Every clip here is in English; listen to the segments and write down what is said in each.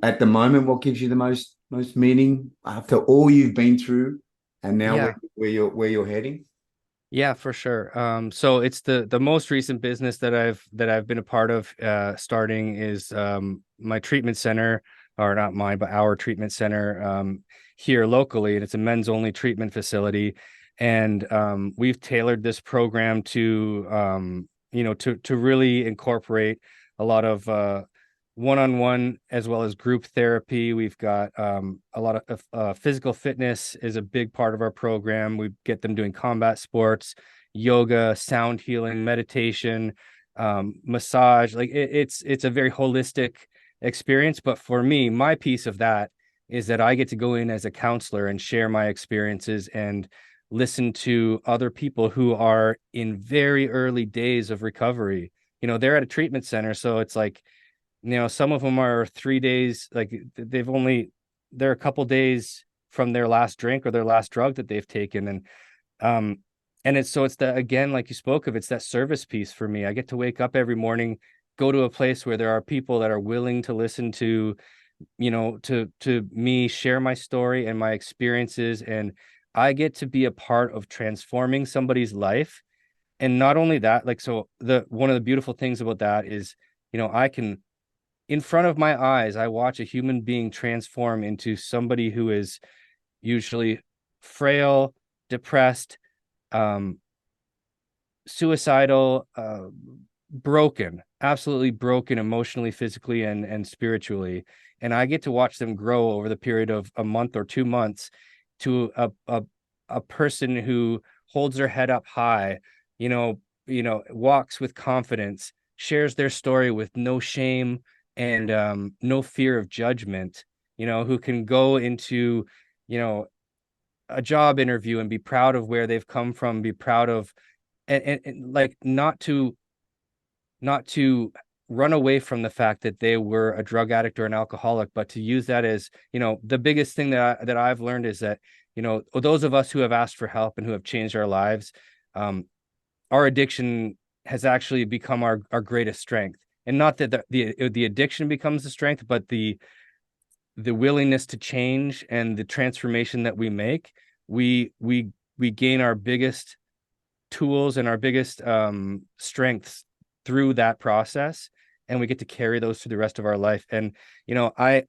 at the moment, what gives you the most meaning after all you've been through, and now Yeah. where you're heading? Yeah, for sure. So it's the most recent business that I've been a part of starting is my treatment center, or not mine, but our treatment center here locally, and it's a men's only treatment facility. And we've tailored this program to to really incorporate a lot of one-on-one as well as group therapy. We've got a lot of physical fitness is a big part of our program. We get them doing combat sports, yoga, sound healing, meditation, massage. Like it's a very holistic experience. But for me, my piece of that is that I get to go in as a counselor and share my experiences and listen to other people who are in very early days of recovery. They're at a treatment center, so it's like, some of them are 3 days, like they're a couple days from their last drink or their last drug that they've taken. Um, and it's that, again, like you spoke of, it's that service piece for me. I get to wake up every morning, go to a place where there are people that are willing to listen to, to me share my story and my experiences. And I get to be a part of transforming somebody's life. And not only that, like, so one of the beautiful things about that is, I can, in front of my eyes, I watch a human being transform into somebody who is usually frail, depressed, um, suicidal, broken, absolutely broken emotionally, physically, and spiritually. And I get to watch them grow over the period of a month or 2 months to a person who holds their head up high, walks with confidence, shares their story with no shame and no fear of judgment, who can go into, you know, a job interview and be proud of where they've come from, be proud of, and like not to run away from the fact that they were a drug addict or an alcoholic, but to use that as, the biggest thing that I've learned is that, those of us who have asked for help and who have changed our lives, our addiction has actually become our greatest strength. And not that the addiction becomes the strength, but the willingness to change and the transformation that we make, we gain our biggest tools and our biggest strengths through that process, and we get to carry those through the rest of our life. And I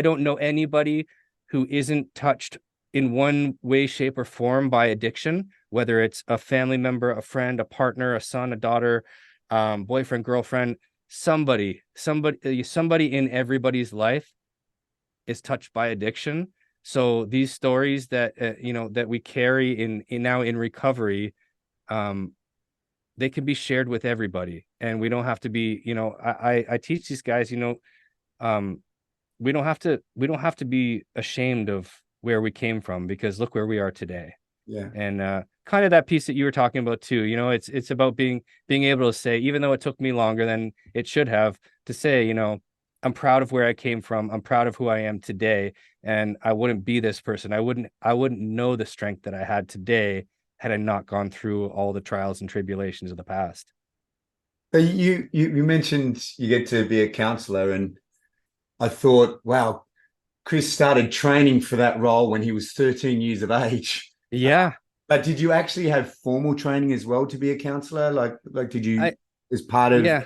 don't know anybody who isn't touched in one way, shape, or form by addiction, whether it's a family member, a friend, a partner, a son, a daughter, boyfriend, girlfriend, somebody in everybody's life is touched by addiction. So these stories that that we carry in now in recovery, um, they can be shared with everybody, and we don't have to be. I teach these guys, um, we don't have to be ashamed of where we came from, because look where we are today. Yeah. And kind of that piece that you were talking about too, it's about being able to say, even though it took me longer than it should have, to say, I'm proud of where I came from, I'm proud of who I am today, and I wouldn't be this person, I wouldn't know the strength that I had today had I not gone through all the trials and tribulations of the past. You mentioned you get to be a counselor, and I thought, wow, Chris started training for that role when he was 13 years of age. Yeah. But did you actually have formal training as well to be a counselor? Like did you, I as part of, Yeah.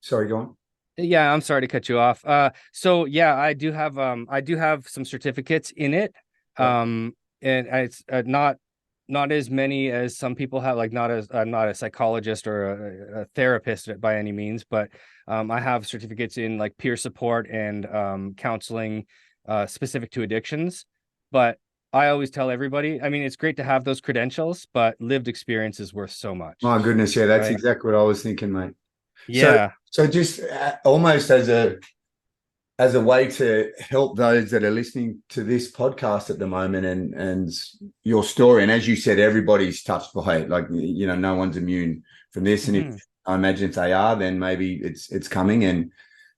sorry, go on. Yeah, I'm sorry to cut you off. So yeah, I do have some certificates in it. Yeah. And it's not as many as some people have, like not as I'm not a psychologist or a therapist by any means, but I have certificates in like peer support and counseling specific to addictions. But I always tell everybody, I mean, it's great to have those credentials, but lived experience is worth so much, My goodness, yeah, that's right? exactly what I was thinking, mate. So, Yeah. so just almost as a way to help those that are listening to this podcast at the moment, and your story, and as you said, everybody's touched by it. Like, no one's immune from this, and if Mhm. I imagine if they are, then maybe it's coming, and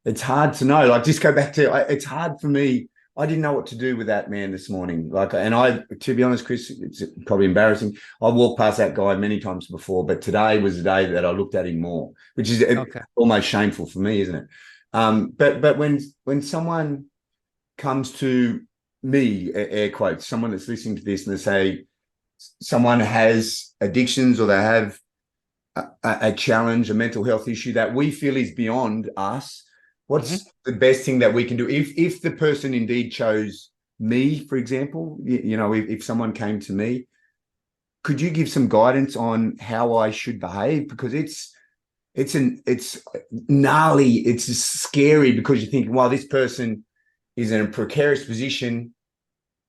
it's hard to know. Like, just go back to it's hard for me. I didn't know what to do with that man this morning. Like, and to be honest, Chris, it's probably embarrassing. I've walked past that guy many times before, but today was the day that I looked at him more, which is Okay. almost shameful for me, isn't it? But when someone comes to me, air quotes, someone that's listening to this and they say someone has addictions or they have a challenge, a mental health issue that we feel is beyond us, what's the best thing that we can do? If the person indeed chose me, for example, if someone came to me, could you give some guidance on how I should behave? Because it's gnarly, it's scary because you're thinking, well, this person is in a precarious position.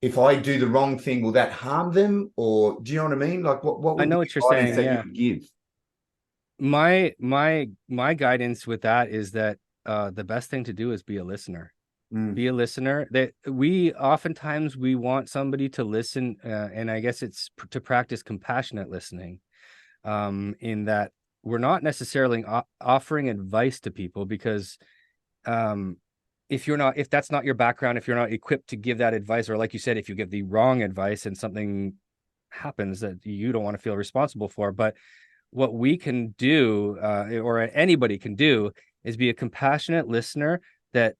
If I do the wrong thing, will that harm them? Or do you know what I mean? Like what I would be know the what you're guidance saying. that you Yeah. would give? My guidance with that is that the best thing to do is be a listener. Mm, Be a listener. That we oftentimes we want somebody to listen, and I guess it's to practice compassionate listening. In that we're not necessarily offering advice to people because um, if that's not your background, if you're not equipped to give that advice, or like you said, if you give the wrong advice and something happens that you don't want to feel responsible for, but what we can do, or anybody can do, is be a compassionate listener that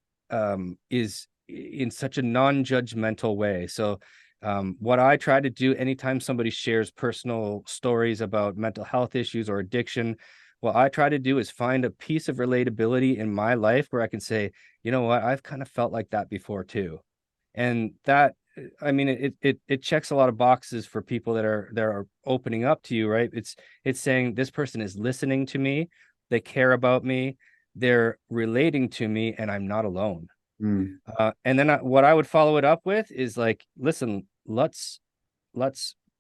is in such a non-judgmental way. So what I try to do anytime somebody shares personal stories about mental health issues or addiction, what I try to do is find a piece of relatability in my life where I can say, you know what, I've kind of felt like that before too. And that, I mean, it checks a lot of boxes for people that are opening up to you, right? It's saying this person is listening to me, they care about me, they're relating to me, and I'm not alone. mm, And then what I would follow it up with is like, listen, let's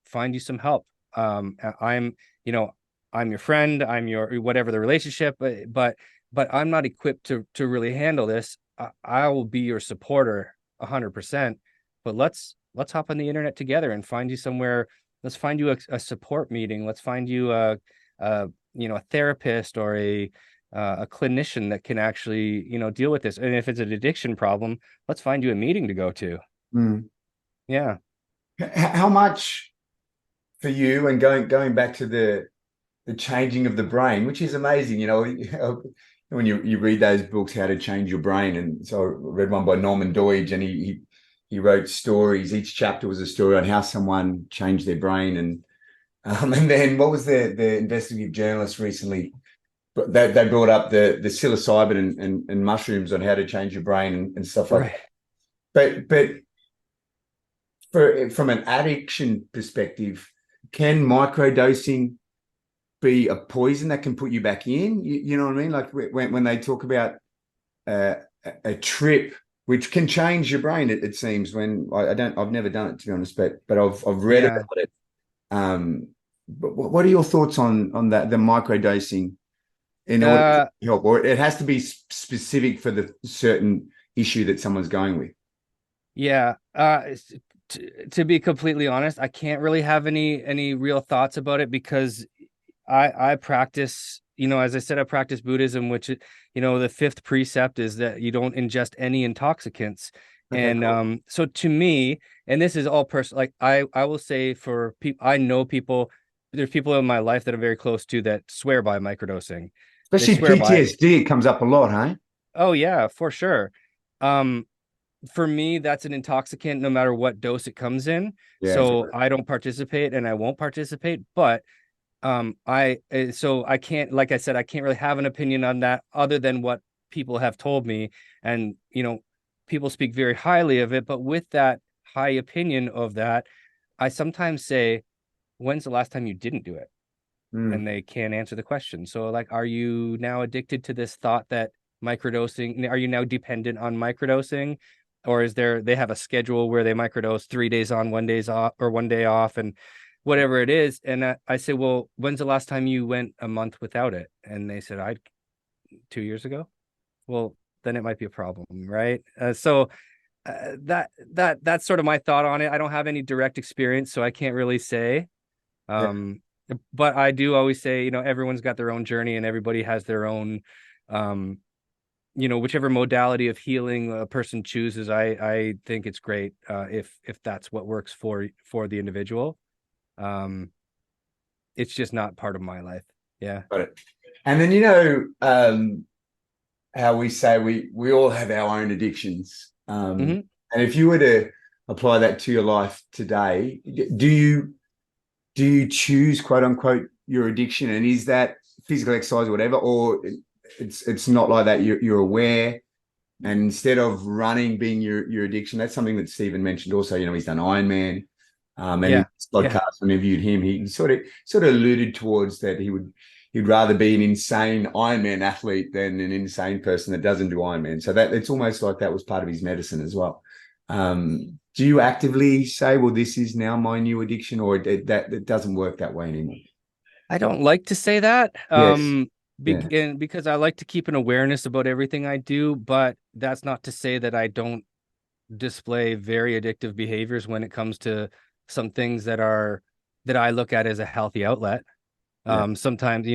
find you some help. I'm, you know, I'm your friend, I'm your whatever the relationship, but I'm not equipped to really handle this. I will be your supporter 100%. But let's hop on the internet together and find you somewhere. Let's find you a support meeting. Let's find you a therapist or a clinician that can actually deal with this. And if it's an addiction problem, let's find you a meeting to go to. mm. Yeah. How much for you, and going back to the changing of the brain, which is amazing, when you read those books, How to Change Your Brain. And so I read one by Norman Doidge, and he wrote stories. Each chapter was a story on how someone changed their brain. And then what was the investigative journalist recently? But they brought up the psilocybin and mushrooms on how to change your brain and stuff like Right. that. But from an addiction perspective, can microdosing be a poison that can put you back in? You know what I mean? Like when they talk about uh, a trip, which can change your brain, it seems. When I've never done it, to be honest, but I've read Yeah. about it. But what are your thoughts on that, the microdosing in order Uh, to help, or it has to be specific for the certain issue that someone's going with? yeah. To be completely honest, I can't really have any real thoughts about it because I practice, as I said, I practice Buddhism, which, the fifth precept is that you don't ingest any intoxicants. Okay, And cool. so to me, and this is all personal, like I will say for people, I know people, there's people in my life that I'm very close to that swear by microdosing. They Especially swear by it. PTSD, it comes up a lot, hey? Oh yeah, for sure. Um, for me, that's an intoxicant no matter what dose it comes in. Yeah, So I don't participate and I won't participate, but so I can't, like I said, I can't really have an opinion on that other than what people have told me. And people speak very highly of it, but with that high opinion of that, I sometimes say, when's the last time you didn't do it? mm, And they can't answer the question. So like, are you now addicted to this thought that microdosing, are you now dependent on microdosing? Or they have a schedule where they microdose 3 days on, 1 days off, or 1 day off, and whatever it is. And I say, well, when's the last time you went a month without it? And they said, 2 years ago. Well, then it might be a problem, right? So that's sort of my thought on it. I don't have any direct experience, so I can't really say. yeah, Um, but I do always say, everyone's got their own journey and everybody has their own, um, whichever modality of healing a person chooses. I think it's great if that's what works for the individual. Um, it's just not part of my life. Yeah. got it. And then, how we say we all have our own addictions. Hmm. And if you were to apply that to your life today, do you choose quote unquote your addiction, and is that physical exercise or whatever, or it's not like that? You're aware, and instead of running being your addiction, that's something that Stephen mentioned also. He's done Ironman, and in Yeah. this Yeah. podcast, when I interviewed him, he sort of alluded towards that he'd rather be an insane Ironman athlete than an insane person that doesn't do Ironman. So that it's almost like that was part of his medicine as well. Do you actively say, well, this is now my new addiction, or that it doesn't work that way anymore? I don't like to say that. Yes. Yeah. Because I like to keep an awareness about everything I do, but that's not to say that I don't display very addictive behaviors when it comes to some things that I look at as a healthy outlet. Yeah. Sometimes,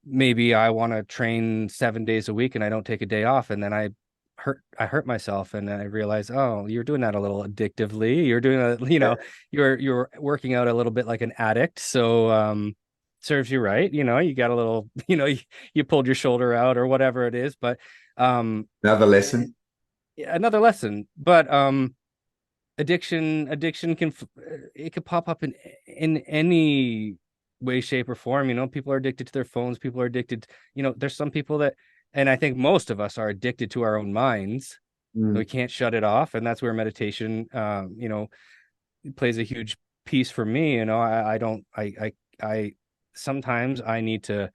maybe I want to train 7 days a week and I don't take a day off, and then I hurt myself, and then I realize, oh, you're doing that a little addictively. You're doing Yeah. you're working out a little bit like an addict. So serves you right. You got a little, you pulled your shoulder out or whatever it is, but Another lesson. another lesson. But addiction can it could pop up in any way, shape, or form. People are addicted to their phones. People are addicted. There's some people that, and I think most of us are addicted to our own minds. We Mm. can't shut it off, and that's where meditation plays a huge piece for me. I don't I sometimes I need to,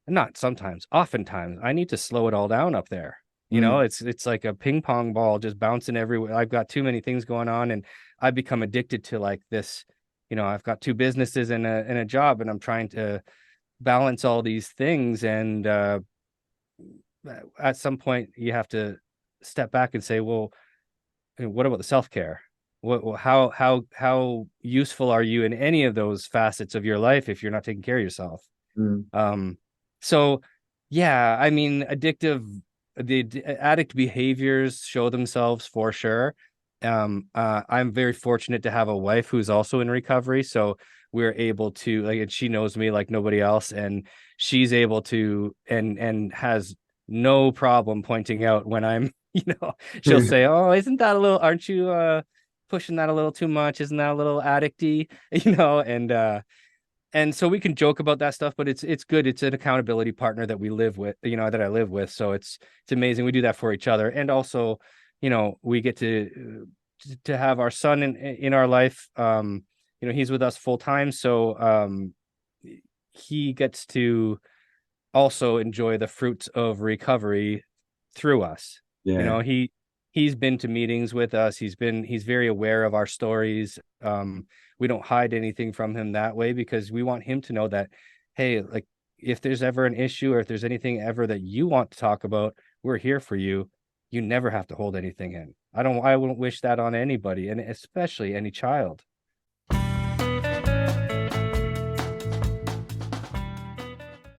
not sometimes, oftentimes I need to slow it all down up there. Mm. It's like a ping pong ball just bouncing everywhere. I've got too many things going on, and I've become addicted to like this. I've got two businesses and a job, and I'm trying to balance all these things. And at some point, you have to step back and say, well, what about the self-care? How useful are you in any of those facets of your life if you're not taking care of yourself? Mm. Um, so yeah, I mean, the addict behaviors show themselves for sure. I'm very fortunate to have a wife who's also in recovery, so we're able to, like, and she knows me like nobody else, and she's able to and has no problem pointing out when I'm, she'll say, "Oh, isn't that a little? Aren't you pushing that a little too much? Isn't that a little addicty?" And so we can joke about that stuff, but it's good. It's an accountability partner that we live with, that I live with. So it's amazing. We do that for each other, and also, we get to have our son in our life. He's with us full time, so he gets to also enjoy the fruits of recovery through us. You Yeah. know, he's been to meetings with us. He's very aware of our stories. We don't hide anything from him that way, because we want him to know that, hey, like, if there's ever an issue or if there's anything ever that you want to talk about, we're here for you. You never have to hold anything in. I wouldn't wish that on anybody, and especially any child.